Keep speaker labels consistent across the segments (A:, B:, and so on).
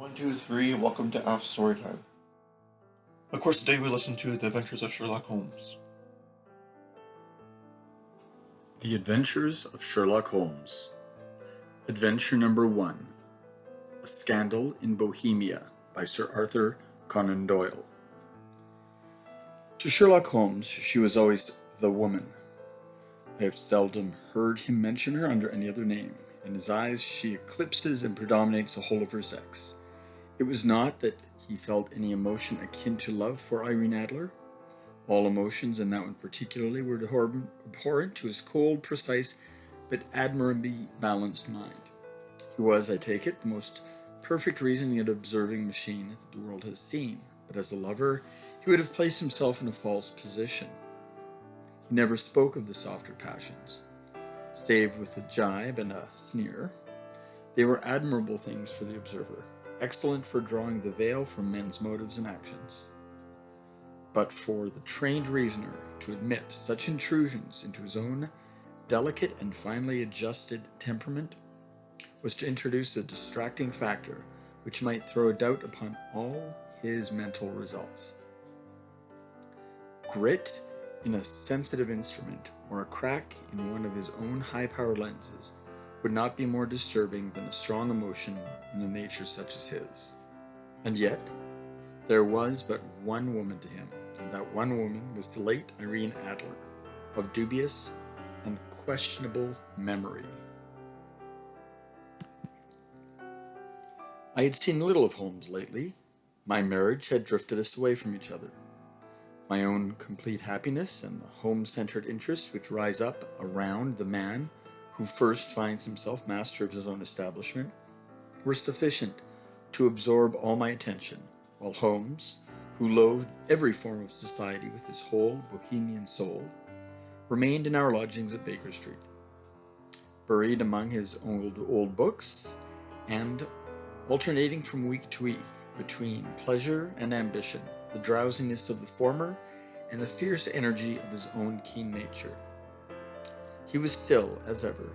A: One, two, three, welcome to AAFS Storytime. Of course, today we listen to The Adventures of Sherlock Holmes.
B: The Adventures of Sherlock Holmes. Adventure number 1. A Scandal in Bohemia by Sir Arthur Conan Doyle. To Sherlock Holmes, she was always the woman. I have seldom heard him mention her under any other name. In his eyes, she eclipses and predominates the whole of her sex. It was not that he felt any emotion akin to love for Irene Adler. All emotions, and that one particularly, were abhorrent to his cold, precise, but admirably balanced mind. He was, I take it, the most perfect reasoning and observing machine that the world has seen, but as a lover, he would have placed himself in a false position. He never spoke of the softer passions, save with a jibe and a sneer. They were admirable things for the observer, excellent for drawing the veil from men's motives and actions. But for the trained reasoner to admit such intrusions into his own delicate and finely adjusted temperament was to introduce a distracting factor which might throw a doubt upon all his mental results. Grit in a sensitive instrument or a crack in one of his own high-power lenses would not be more disturbing than a strong emotion in a nature such as his. And yet, there was but one woman to him, and that one woman was the late Irene Adler, of dubious and questionable memory. I had seen little of Holmes lately. My marriage had drifted us away from each other. My own complete happiness and the home-centered interests which rise up around the man who first finds himself master of his own establishment were sufficient to absorb all my attention, while Holmes, who loathed every form of society with his whole Bohemian soul, remained in our lodgings at Baker Street, buried among his old books, and alternating from week to week between pleasure and ambition, the drowsiness of the former and the fierce energy of his own keen nature. He was still, as ever,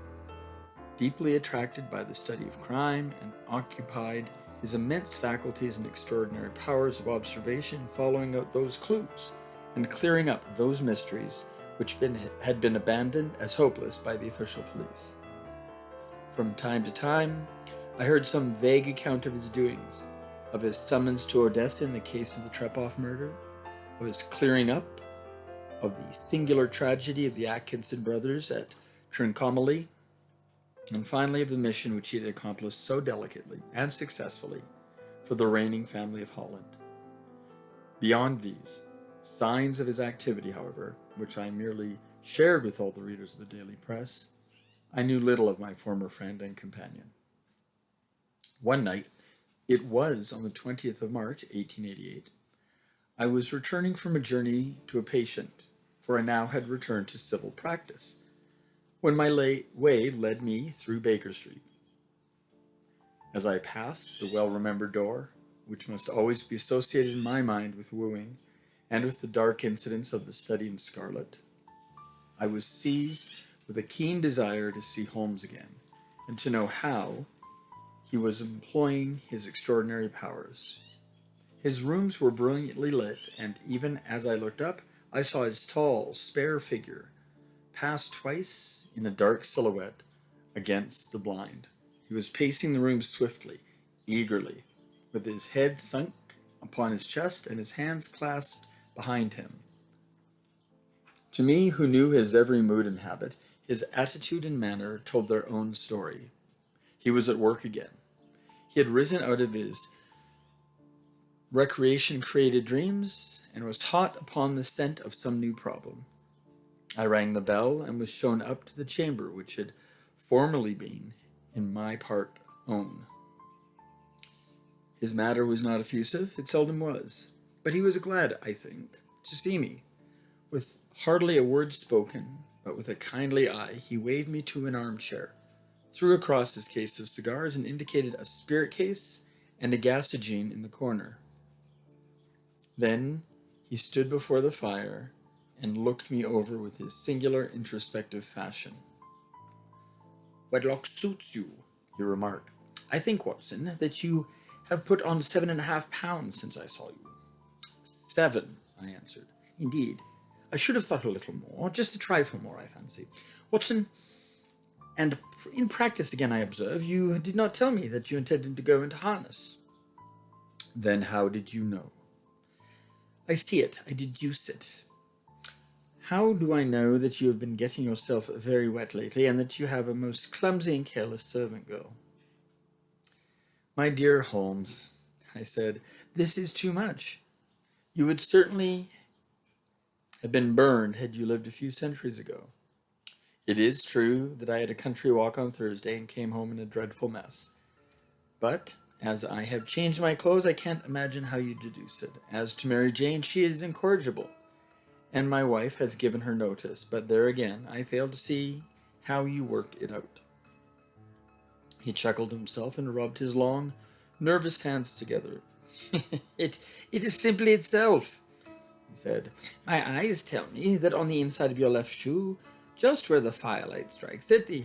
B: deeply attracted by the study of crime and occupied his immense faculties and extraordinary powers of observation following out those clues and clearing up those mysteries which had been abandoned as hopeless by the official police. From time to time, I heard some vague account of his doings, of his summons to Odessa in the case of the Trepoff murder, of his clearing up, of the singular tragedy of the Atkinson brothers at Trincomalee, and finally of the mission which he had accomplished so delicately and successfully for the reigning family of Holland. Beyond these signs of his activity, however, which I merely shared with all the readers of the daily press, I knew little of my former friend and companion. One night, it was on the 20th of March, 1888, I was returning from a journey to a patient, for I now had returned to civil practice, when my way led me through Baker Street. As I passed the well-remembered door, which must always be associated in my mind with wooing and with the dark incidents of the study in scarlet, I was seized with a keen desire to see Holmes again and to know how he was employing his extraordinary powers. His rooms were brilliantly lit, and even as I looked up, I saw his tall, spare figure pass twice in a dark silhouette against the blind. He was pacing the room swiftly, eagerly, with his head sunk upon his chest and his hands clasped behind him. To me, who knew his every mood and habit, his attitude and manner told their own story. He was at work again. He had risen out of his recreation-created dreams and was hot upon the scent of some new problem. I rang the bell and was shown up to the chamber which had formerly been in my part own. His manner was not effusive, it seldom was, but he was glad, I think, to see me. With hardly a word spoken, but with a kindly eye, he waved me to an armchair, threw across his case of cigars, and indicated a spirit case and a gasogene in the corner. Then he stood before the fire and looked me over with his singular introspective fashion. "Wedlock suits you," he remarked. "I think, Watson, that you have put on 7.5 pounds since I saw you. 7, I answered. Indeed. I should have thought a little more, just a trifle more, I fancy. Watson, and in practice again, I observe, you did not tell me that you intended to go into harness. Then how did you know? I see it, I deduce it. How do I know that you have been getting yourself very wet lately, and that you have a most clumsy and careless servant girl? My dear Holmes, I said, this is too much. You would certainly have been burned had you lived a few centuries ago. It is true that I had a country walk on Thursday and came home in a dreadful mess. But as I have changed my clothes, I can't imagine how you deduce it. As to Mary Jane, she is incorrigible, and my wife has given her notice. But there again, I fail to see how you work it out. He chuckled to himself and rubbed his long, nervous hands together. It is simply itself, he said. My eyes tell me that on the inside of your left shoe, just where the firelight strikes it, the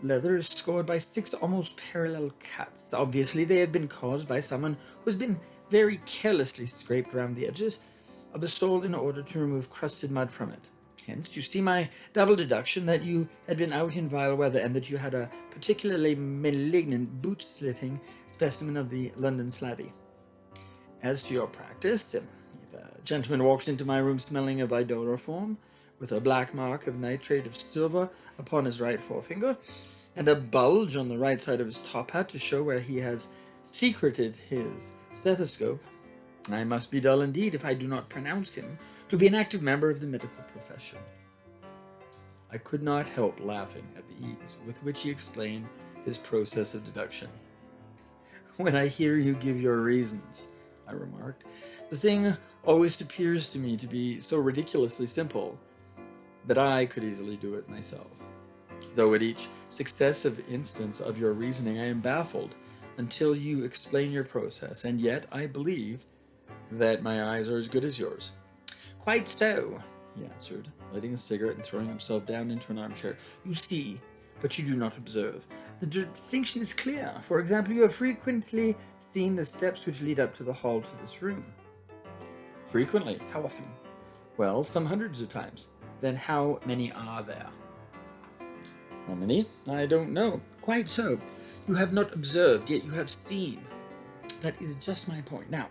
B: leather is scored by 6 almost parallel cuts. Obviously, they have been caused by someone who has been very carelessly scraped round the edges of the sole in order to remove crusted mud from it. Hence, you see my double deduction that you had been out in vile weather and that you had a particularly malignant boot-slitting specimen of the London slavey. As to your practice, if a gentleman walks into my room smelling of iodoform, with a black mark of nitrate of silver upon his right forefinger, and a bulge on the right side of his top hat to show where he has secreted his stethoscope, I must be dull indeed if I do not pronounce him to be an active member of the medical profession. I could not help laughing at the ease with which he explained his process of deduction. When I hear you give your reasons, I remarked, the thing always appears to me to be so ridiculously simple that I could easily do it myself. Though at each successive instance of your reasoning I am baffled until you explain your process, and yet I believe that my eyes are as good as yours. Quite so, he answered, lighting a cigarette and throwing himself down into an armchair. You see, but you do not observe. The distinction is clear. For example, you have frequently seen the steps which lead up to the hall to this room. Frequently? How often? Well, some hundreds of times. Then how many are there? How many? I don't know. Quite so. You have not observed, yet you have seen. That is just my point. Now,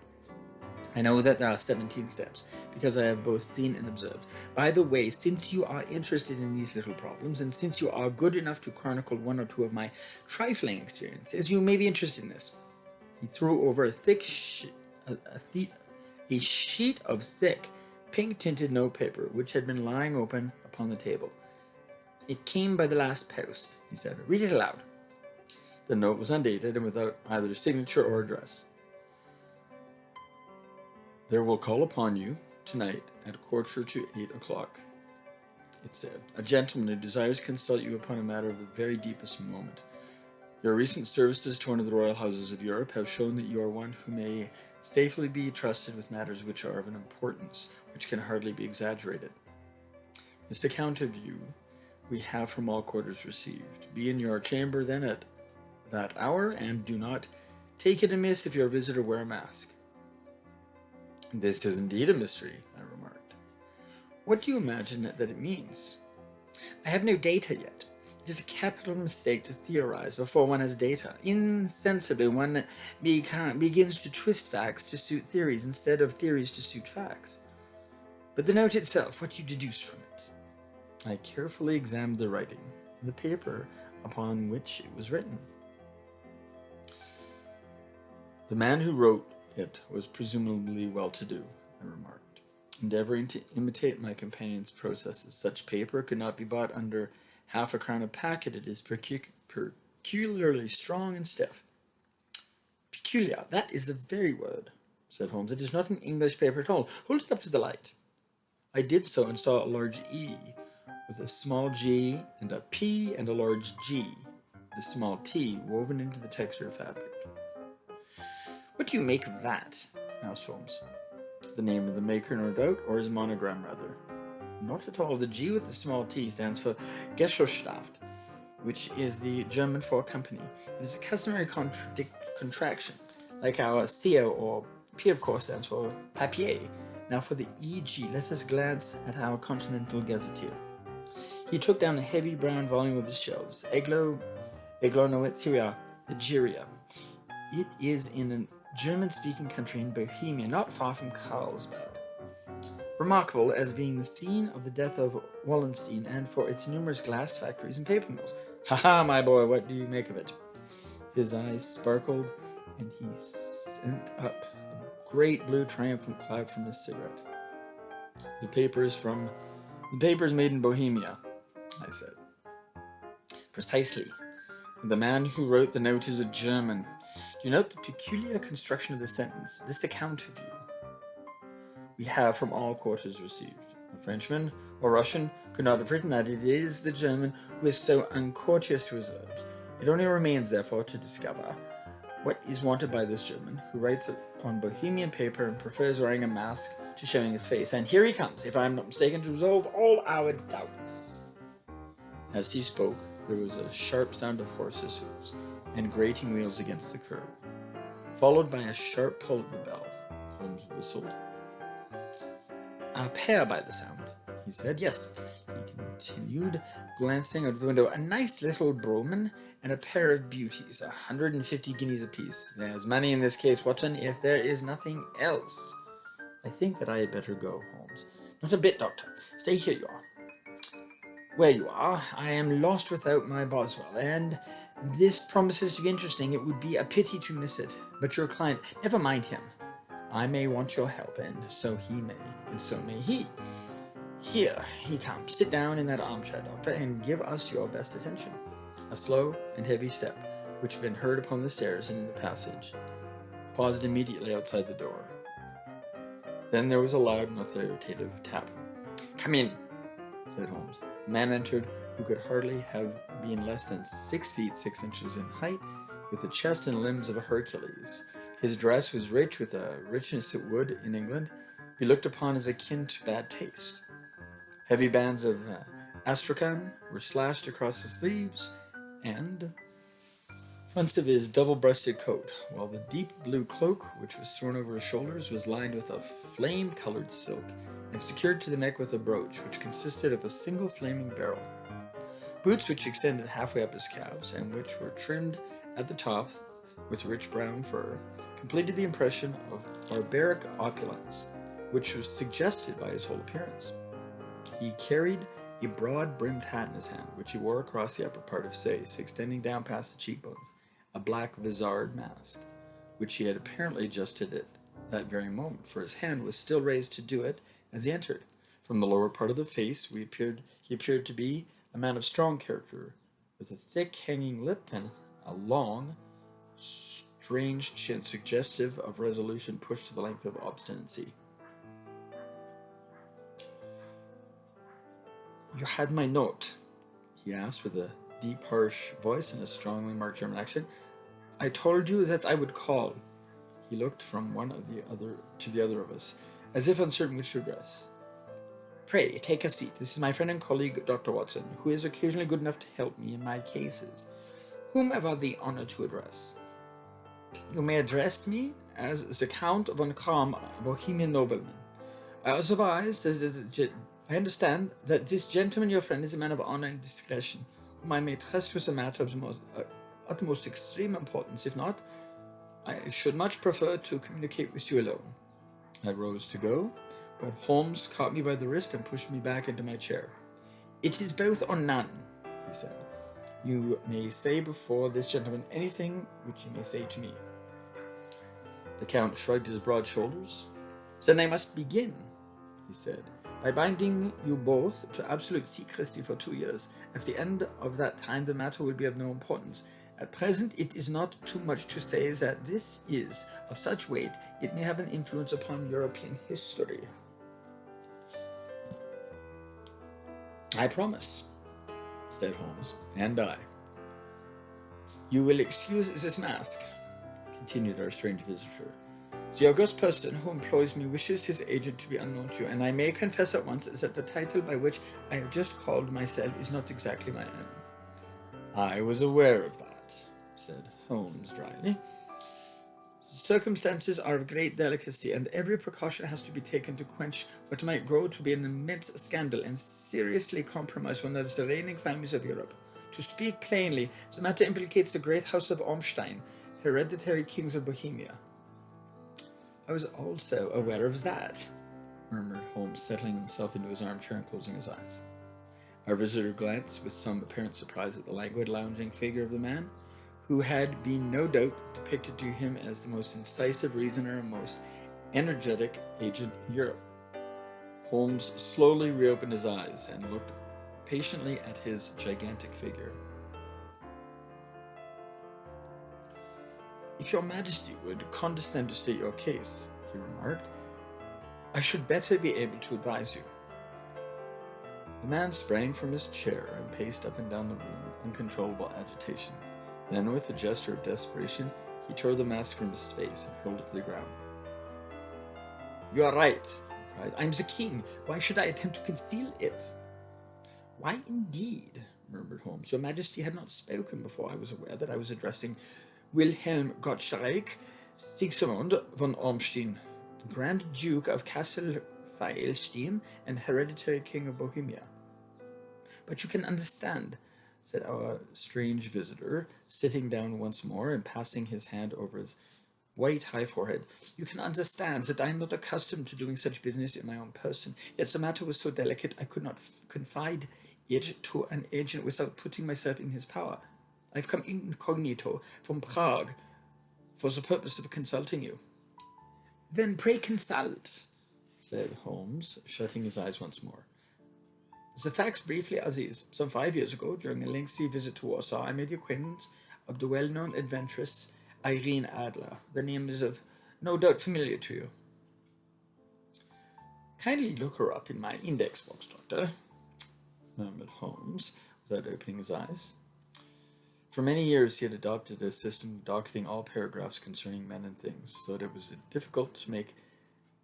B: I know that there are 17 steps, because I have both seen and observed. By the way, since you are interested in these little problems, and since you are good enough to chronicle one or two of my trifling experiences, you may be interested in this. He threw over a sheet of thick, pink-tinted notepaper, which had been lying open upon the table. It came by the last post, he said. Read it aloud. The note was undated and without either signature or address. There will call upon you tonight at 7:45, it said. A gentleman who desires to consult you upon a matter of the very deepest moment. Your recent services to one of the royal houses of Europe have shown that you are one who may safely be trusted with matters which are of an importance which can hardly be exaggerated. This account of you we have from all quarters received. Be in your chamber then at that hour, and do not take it amiss if your visitor wear a mask. This is indeed a mystery, I remarked. What do you imagine that it means? I have no data yet. It is a capital mistake to theorize before one has data. Insensibly, one begins to twist facts to suit theories instead of theories to suit facts. But the note itself, what do you deduce from it? I carefully examined the writing, the paper upon which it was written. The man who wrote it was presumably well-to-do, I remarked, endeavoring to imitate my companion's processes. Such paper could not be bought under half a crown a packet. It is peculiarly strong and stiff. Peculiar, that is the very word, said Holmes. It is not an English paper at all. Hold it up to the light. I did so and saw a large E with a small g and a P and a large G, the small T woven into the texture of fabric. What do you make of that? Asked Holmes. The name of the maker, no doubt, or his monogram, rather. Not at all. The G with the small t stands for Gesellschaft, which is the German for company. It is a customary contraction, like our CO, or P of course stands for papier. Now for the EG, let us glance at our Continental Gazetteer. He took down a heavy brown volume of his shelves. Eglonoetia Egeria. It is in a German-speaking country in Bohemia, not far from Carlsbad. Remarkable as being the scene of the death of Wallenstein and for its numerous glass factories and paper mills. Ha, my boy, what do you make of it? His eyes sparkled, and he sent up a great blue triumphant cloud from his cigarette. The papers made in Bohemia, I said. Precisely. The man who wrote the note is a German. Do you note the peculiar construction of the sentence? This account of you we have from all quarters received. A Frenchman or Russian could not have written that. It is the German who is so uncourteous to his verbs. It only remains, therefore, to discover what is wanted by this German, who writes upon Bohemian paper and prefers wearing a mask to showing his face. And here he comes, if I am not mistaken, to resolve all our doubts. As he spoke, there was a sharp sound of horses' hoofs and grating wheels against the curb, followed by a sharp pull at the bell. Holmes whistled. A pair by the sound, he said. Yes, he continued, glancing out of the window. A nice little Broman and a pair of beauties, 150 guineas apiece. There's money in this case, Watson, if there is nothing else. I think that I had better go, Holmes. Not a bit, Doctor. Stay here, you are. Where you are, I am lost without my Boswell, and this promises to be interesting. It would be a pity to miss it. But your client, never mind him. I may want your help, and so he may, and so may he. Here he comes. Sit down in that armchair, Doctor, and give us your best attention. A slow and heavy step, which had been heard upon the stairs and in the passage, paused immediately outside the door. Then there was a loud and authoritative tap. Come in, said Holmes. A man entered who could hardly have been less than 6 feet 6 inches in height, with the chest and limbs of a Hercules. His dress was rich with a richness it would, in England, be looked upon as akin to bad taste. Heavy bands of astrakhan were slashed across his sleeves and fronts of his double-breasted coat, while the deep blue cloak, which was thrown over his shoulders, was lined with a flame-colored silk and secured to the neck with a brooch, which consisted of a single flaming barrel. Boots which extended halfway up his calves, and which were trimmed at the top with rich brown fur, completed the impression of barbaric opulence, which was suggested by his whole appearance. He carried a broad-brimmed hat in his hand, which he wore across the upper part of his face, extending down past the cheekbones, a black vizard mask, which he had apparently adjusted at that very moment, for his hand was still raised to do it as he entered. From the lower part of the face he appeared to be a man of strong character, with a thick hanging lip and a long, strange chin, suggestive of resolution pushed to the length of obstinacy. You had my note, he asked with a deep, harsh voice and a strongly marked German accent. I told you that I would call. He looked from one of the other to the other of us, as if uncertain which to address. Pray, take a seat. This is my friend and colleague, Dr. Watson, who is occasionally good enough to help me in my cases. Whom have I the honor to address? You may address me as the Count von Kram, a Bohemian nobleman. I also I understand that this gentleman, your friend, is a man of honor and discretion, whom I may trust with a matter of the utmost extreme importance. If not, I should much prefer to communicate with you alone. I rose to go, but Holmes caught me by the wrist and pushed me back into my chair. It is both or none, he said. You may say before this gentleman anything which you may say to me. The Count shrugged his broad shoulders. Then I must begin, he said, by binding you both to absolute secrecy for 2 years. At the end of that time, the matter will be of no importance. At present, it is not too much to say that this is of such weight, it may have an influence upon European history. I promise, said Holmes, and I. You will excuse this mask, continued our strange visitor. The august person who employs me wishes his agent to be unknown to you, and I may confess at once that the title by which I have just called myself is not exactly my own. I was aware of that, said Holmes dryly. Circumstances are of great delicacy, and every precaution has to be taken to quench what might grow to be an immense scandal and seriously compromise one of the reigning families of Europe. To speak plainly, the matter implicates the great house of Ormstein, hereditary kings of Bohemia. I was also aware of that, murmured Holmes, settling himself into his armchair and closing his eyes. Our visitor glanced with some apparent surprise at the languid, lounging figure of the man, who had been no doubt depicted to him as the most incisive reasoner and most energetic agent in Europe. Holmes slowly reopened his eyes and looked patiently at his gigantic figure. "If your Majesty would condescend to state your case," he remarked, "I should better be able to advise you." The man sprang from his chair and paced up and down the room in uncontrollable agitation. Then, with a gesture of desperation, he tore the mask from his face and hurled it to the ground. "You are right," he cried. "I am the king. Why should I attempt to conceal it?" "Why, indeed?" murmured Holmes. "Your Majesty had not spoken before I was aware that I was addressing Wilhelm Gottschalk Sigismund von Ormstein, Grand Duke of Cassel-Feilstein and hereditary king of Bohemia. But you can understand," said our strange visitor, sitting down once more and passing his hand over his white high forehead. "You can understand that I am not accustomed to doing such business in my own person. Yet the matter was so delicate I could not confide it to an agent without putting myself in his power. I have come incognito from Prague for the purpose of consulting you." "Then pray consult," said Holmes, shutting his eyes once more. "The facts briefly are these. Some 5 years ago, during a lengthy visit to Warsaw, I made the acquaintance of the well-known adventuress Irene Adler. The name is of no doubt familiar to you." "Kindly look her up in my index box, Doctor," murmured Holmes, without opening his eyes. For many years he had adopted a system of docketing all paragraphs concerning men and things, so that it was difficult to make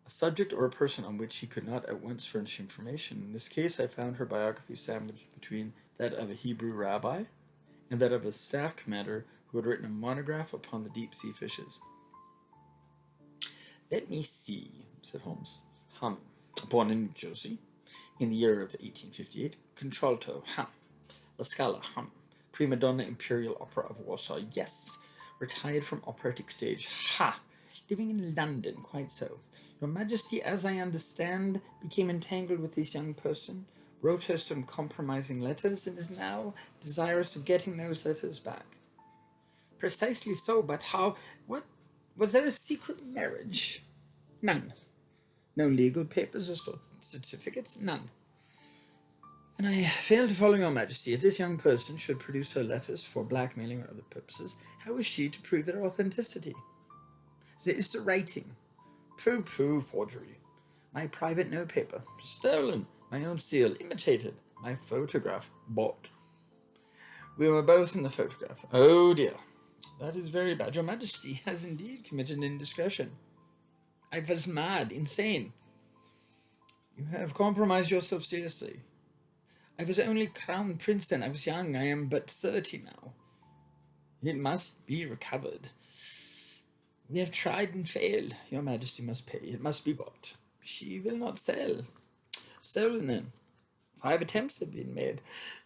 B: a subject or a person on which he could not at once furnish information. In this case, I found her biography sandwiched between that of a Hebrew rabbi and that of a staff commander who had written a monograph upon the deep-sea fishes. "Let me see," said Holmes. Born in New Jersey in the year of 1858, contralto, La Scala, prima donna Imperial Opera of Warsaw, yes. Retired from operatic stage, living in London, quite so. Your Majesty, as I understand, became entangled with this young person, wrote her some compromising letters, and is now desirous of getting those letters back." "Precisely so, but how? What? Was there a secret marriage?" "None. No legal papers or certificates? None." "And I fail to follow your Majesty. If this young person should produce her letters for blackmailing or other purposes, how is she to prove their authenticity?" "There is the writing." Pooh, forgery. My private notepaper, stolen. My own seal, imitated. My photograph, bought. We were both in the photograph. Oh dear. That is very bad. Your Majesty has indeed committed an indiscretion. I was mad, insane. You have compromised yourself seriously. I was only crown prince then. I was young. I am but 30 now. It must be recovered. We have tried and failed. Your Majesty must pay. It must be bought. She will not sell. Stolen then. 5 attempts have been made.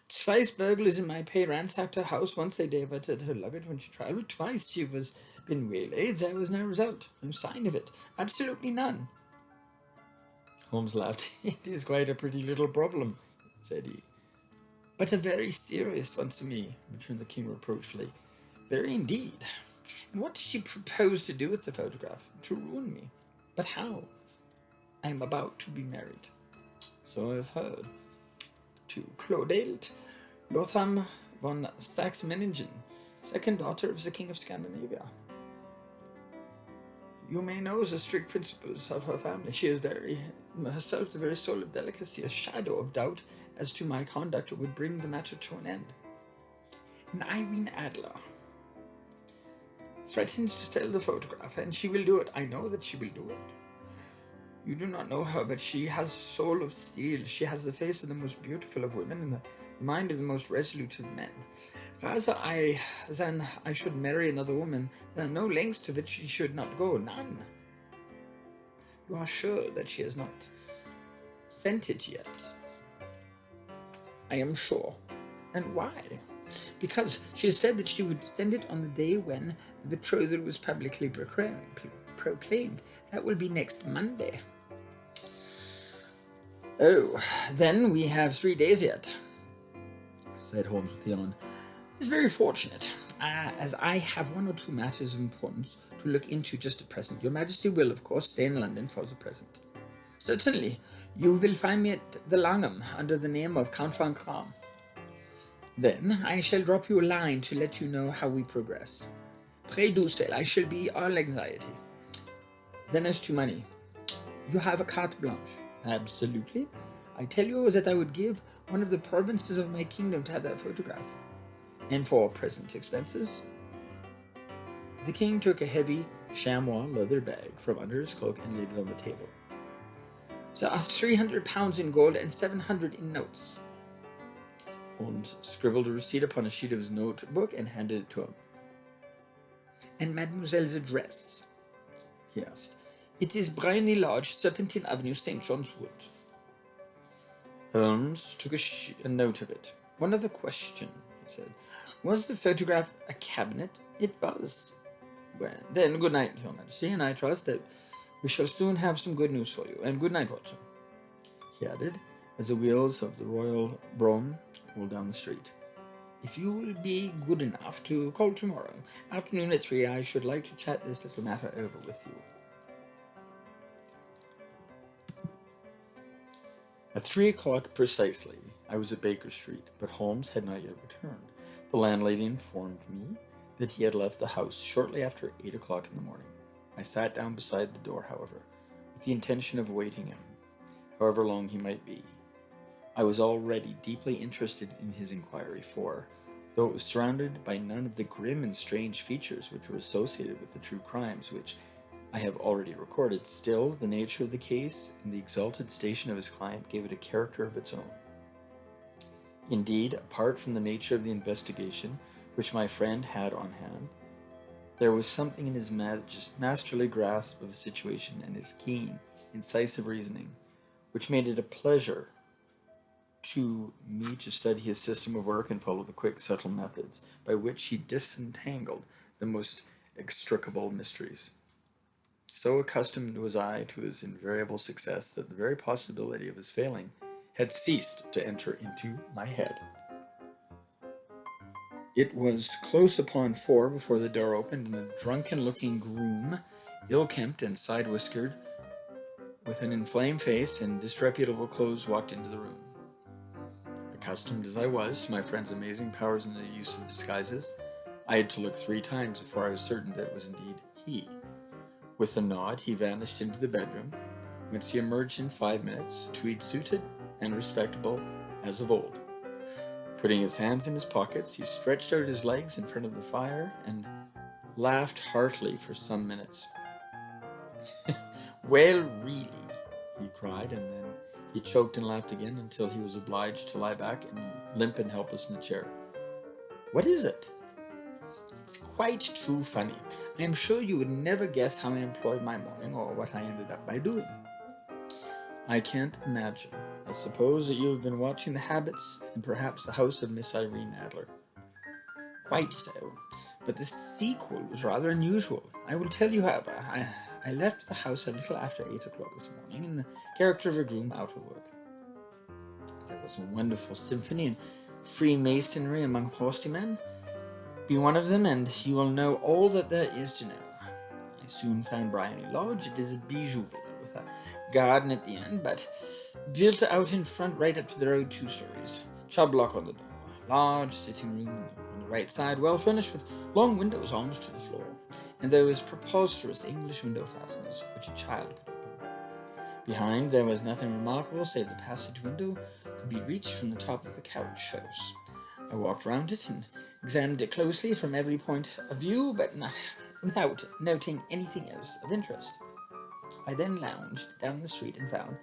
B: Twice burglars in my pay ransacked her house. Once they diverted her luggage when she traveled. Twice she was been waylaid. There was no result. No sign of it. Absolutely none. Holmes laughed. "It is quite a pretty little problem," said he. "But a very serious one to me," returned the king reproachfully. "Very indeed. And what does she propose to do with the photograph? To ruin me. But how? I am about to be married, so I have heard, to Clodelt Lotham von Saxe-Meiningen, second daughter of the King of Scandinavia. You may know the strict principles of her family. She is herself the very soul of delicacy. A shadow of doubt as to my conduct would bring the matter to an end. And Irene Adler threatens to sell the photograph, and she will do it. I know that she will do it. You do not know her, but she has a soul of steel. She has the face of the most beautiful of women and the mind of the most resolute of men. Rather than I should marry another woman, there are no lengths to which she should not go, none. You are sure that she has not sent it yet? I am sure. And why? Because she said that she would send it on the day when the betrothal was publicly proclaimed. That will be next Monday. Oh, then we have 3 days yet, said Holmes with a yawn. It is very fortunate, as I have 1 or 2 matters of importance to look into just at present. Your Majesty will, of course, stay in London for the present. Certainly, you will find me at the Langham under the name of Count von Kram. Then I shall drop you a line to let you know how we progress. Pray do so, I shall be all anxiety. Then as to money, you have a carte blanche. Absolutely. I tell you that I would give one of the provinces of my kingdom to have that photograph. And for present expenses, the king took a heavy chamois leather bag from under his cloak and laid it on the table. There are 300 pounds in gold and 700 in notes. Holmes scribbled a receipt upon a sheet of his notebook and handed it to him. And Mademoiselle's address? He asked. It is Briony Lodge, Serpentine Avenue, St. John's Wood. Holmes took a note of it. One other question, he said. Was the photograph a cabinet? It was. Well, then good night, Your Majesty, and I trust that we shall soon have some good news for you. And good night, Watson, he added, as the wheels of the royal brougham rolled down the street. If you will be good enough to call tomorrow afternoon at 3, I should like to chat this little matter over with you. At 3 o'clock precisely, I was at Baker Street, but Holmes had not yet returned. The landlady informed me that he had left the house shortly after 8 o'clock in the morning. I sat down beside the door, however, with the intention of awaiting him, however long he might be. I was already deeply interested in his inquiry, for, though it was surrounded by none of the grim and strange features which were associated with the true crimes which I have already recorded, still the nature of the case and the exalted station of his client gave it a character of its own. Indeed, apart from the nature of the investigation which my friend had on hand, there was something in his masterly grasp of the situation and his keen, incisive reasoning, which made it a pleasure to me to study his system of work and follow the quick, subtle methods by which he disentangled the most extricable mysteries. So accustomed was I to his invariable success that the very possibility of his failing had ceased to enter into my head. It was close upon 4 before the door opened, and a drunken-looking groom, ill-kempt and side-whiskered, with an inflamed face and disreputable clothes, walked into the room. Accustomed as I was to my friend's amazing powers in the use of disguises, I had to look 3 times before I was certain that it was indeed he. With a nod, he vanished into the bedroom, whence he emerged in 5 minutes, tweed-suited and respectable as of old. Putting his hands in his pockets, he stretched out his legs in front of the fire and laughed heartily for some minutes. Well, really, he cried, and then he choked and laughed again until he was obliged to lie back and limp and helpless in the chair. What is it? It's quite too funny. I am sure you would never guess how I employed my morning or what I ended up by doing. I can't imagine. I suppose that you have been watching the habits and perhaps the house of Miss Irene Adler. Quite so. But the sequel was rather unusual. I will tell you, however, I left the house a little after 8 o'clock this morning in the character of a groom out of work. There was a wonderful symphony in Freemasonry among horsey men. Be one of them, and you will know all that there is to know. I soon found Briony Lodge. It is a bijou villa with a garden at the end, but built out in front right up to the road, 2 stories. Chubb lock on the door. Large sitting room on the right side, well furnished with long windows almost to the floor, and those preposterous English window fasteners which a child could open. Behind there was nothing remarkable save the passage window could be reached from the top of the couch house. I walked round it and examined it closely from every point of view, but without noting anything else of interest. I then lounged down the street and found,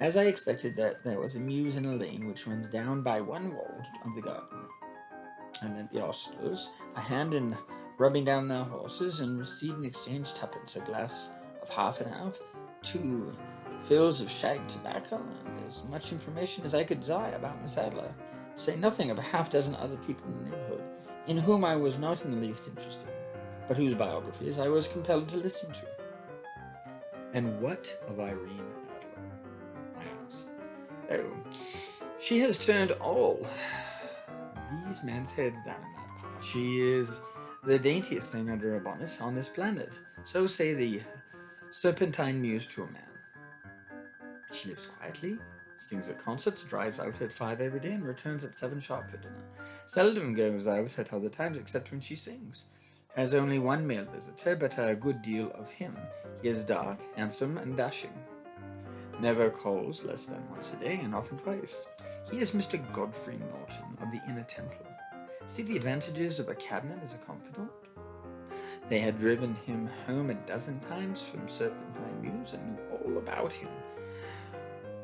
B: as I expected, that there was a mews in a lane which runs down by one wall of the garden. and lent the ostlers a hand in rubbing down their horses, and received in exchange twopence, a glass of half and half, 2 fills of shag tobacco, and as much information as I could desire about Miss Adler, to say nothing of a half-dozen other people in the neighborhood, in whom I was not in the least interested, but whose biographies I was compelled to listen to. And what of Irene Adler? I asked. Oh, she has turned all these men's heads down in that part. She is the daintiest thing under a bonnet on this planet. So say the Serpentine Muse to a man. She lives quietly, sings at concerts, drives out at 5 every day, and returns at 7 sharp for dinner. Seldom goes out at other times except when she sings. Has only one male visitor, but a good deal of him. He is dark, handsome, and dashing. Never calls less than once a day, and often twice. He is Mr. Godfrey Norton of the Inner Temple. See the advantages of a cabman as a confidant? They had driven him home a dozen times from Serpentine Mews and knew all about him.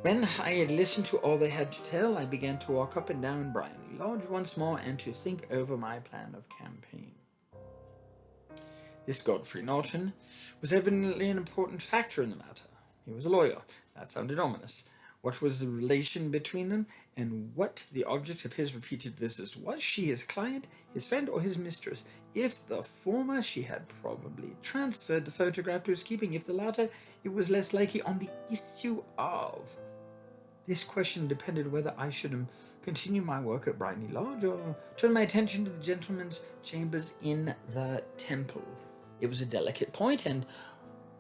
B: When I had listened to all they had to tell, I began to walk up and down Briony Lodge once more and to think over my plan of campaign. This Godfrey Norton was evidently an important factor in the matter. He was a lawyer. That sounded ominous. What was the relation between them, and what the object of his repeated visits? Was she his client, his friend, or his mistress? If the former, she had probably transferred the photograph to his keeping. If the latter, it was less likely on the issue of. This question depended whether I should continue my work at Briony Lodge or turn my attention to the gentleman's chambers in the Temple. It was a delicate point, and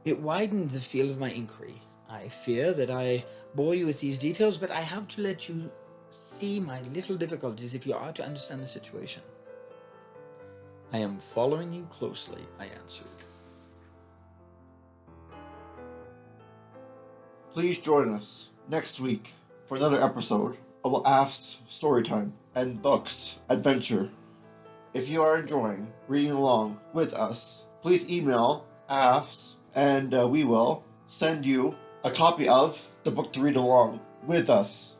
B: it widened the field of my inquiry. I fear that I bore you with these details, but I have to let you see my little difficulties if you are to understand the situation. I am following you closely, I answered.
A: Please join us next week for another episode of AAFS Storytime and Books Adventure. If you are enjoying reading along with us, please email AAFS and we will send you a copy of the book to read along with us.